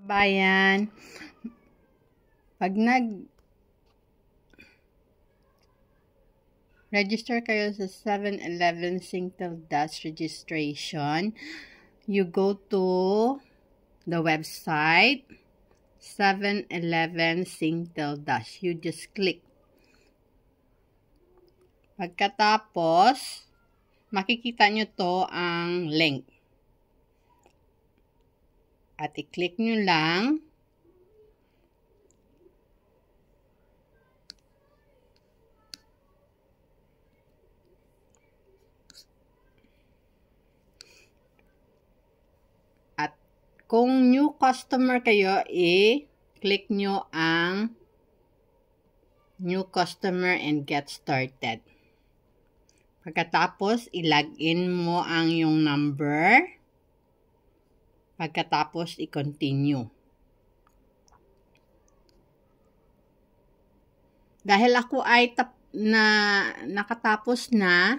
Bayan, pag register kayo sa 7-Eleven Singtel Dash registration, you go to the website 7-Eleven Singtel Dash. You just click. Pagkatapos, makikita nyo to ang link. At i-click nyo lang. At kung new customer kayo, i-click nyo ang new customer and get started. Pagkatapos, i-login mo ang yung number. Pagkatapos, i-continue. Dahil ako ay nakatapos na,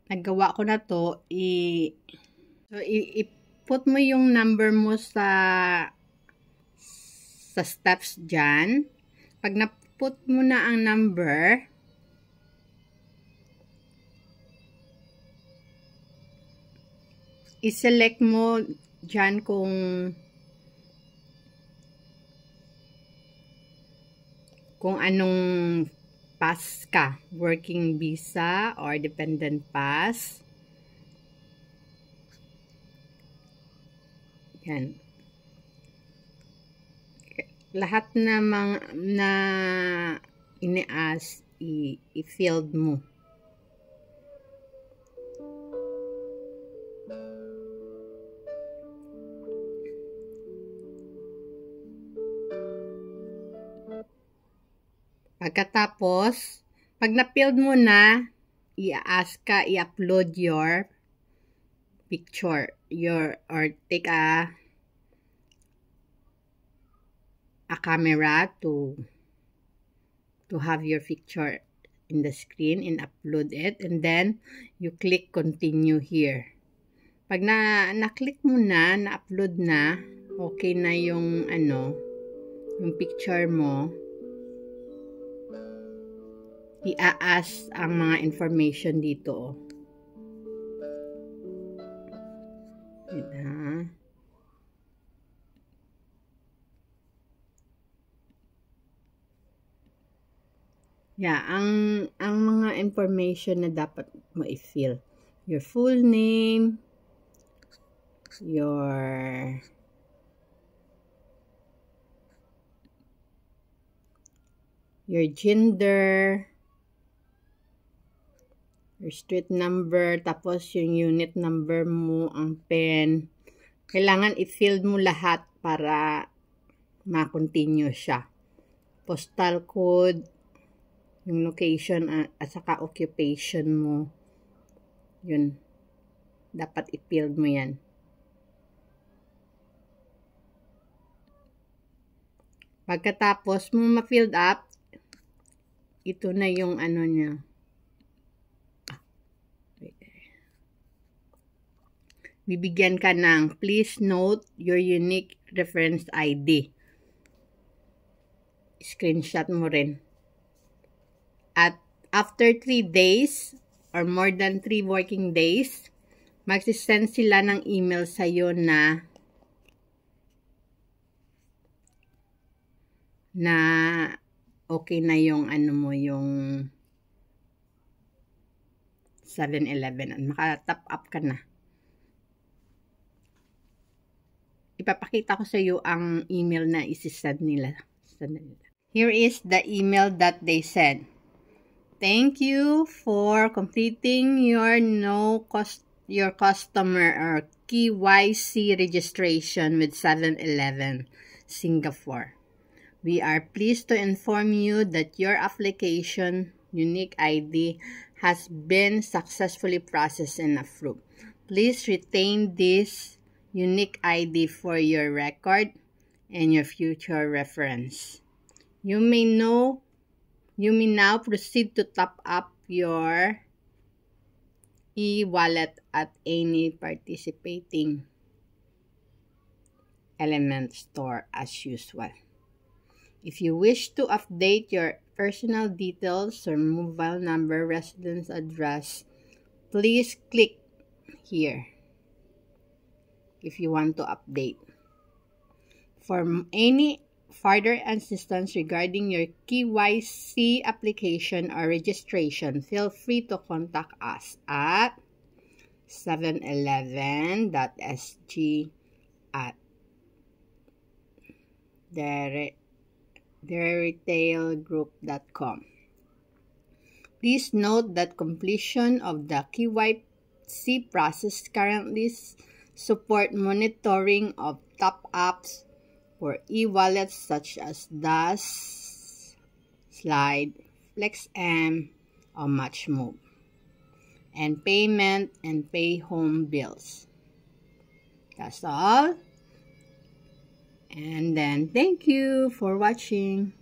nagawa ko na to, i-put mo yung number mo sa steps dyan. Pag na-put mo na ang number, i-select mo dyan kung anong pass ka. Working visa or dependent pass. Yan. Lahat na ini-ask, i-filled mo. Pagkatapos, pag na-filled mo na, i-ask ka, i-upload your picture, or take a camera to have your picture in the screen and upload it, and then you click continue here. Pag na-click mo na, na-upload na, okay na yung yung picture mo, i-ask ang mga information dito. Yeah, ang mga information na dapat mo i-fill. Your full name, your gender, your street number, tapos yung unit number mo, ang pen. Kailangan i-fill mo lahat para ma-continue siya. Postal code, yung location at saka occupation mo. Yun. Dapat i-fill mo yan. Pagkatapos mo ma-filled up, ito na yung niya. Bibigyan ka ng please note your unique reference ID. Screenshot mo rin. At after 3 days or more than 3 working days, magsisend sila ng email sa'yo na okay na yung mo, yung 7-Eleven. Maka-top up ka na. Ipapakita ko sa iyo ang email na isi-send nila. Here is the email that they sent. Thank you for completing your customer or KYC registration with 7-Eleven Singapore. We are pleased to inform you that your application unique ID has been successfully processed and approved. Please retain this unique ID for your record and your future reference. You may know You may now proceed to top up your e-wallet at any participating Element store as usual. If you wish to update your personal details or mobile number, residence address, please click here if you want to update. For any further assistance regarding your KYC application or registration, feel free to contact us at 711.sg at theretailgroup.com. Please note that completion of the KYC process currently support monitoring of top-ups for e-wallets such as DAS, Slide, FlexM, or MatchMove, and payment and pay home bills. That's all. And then thank you for watching.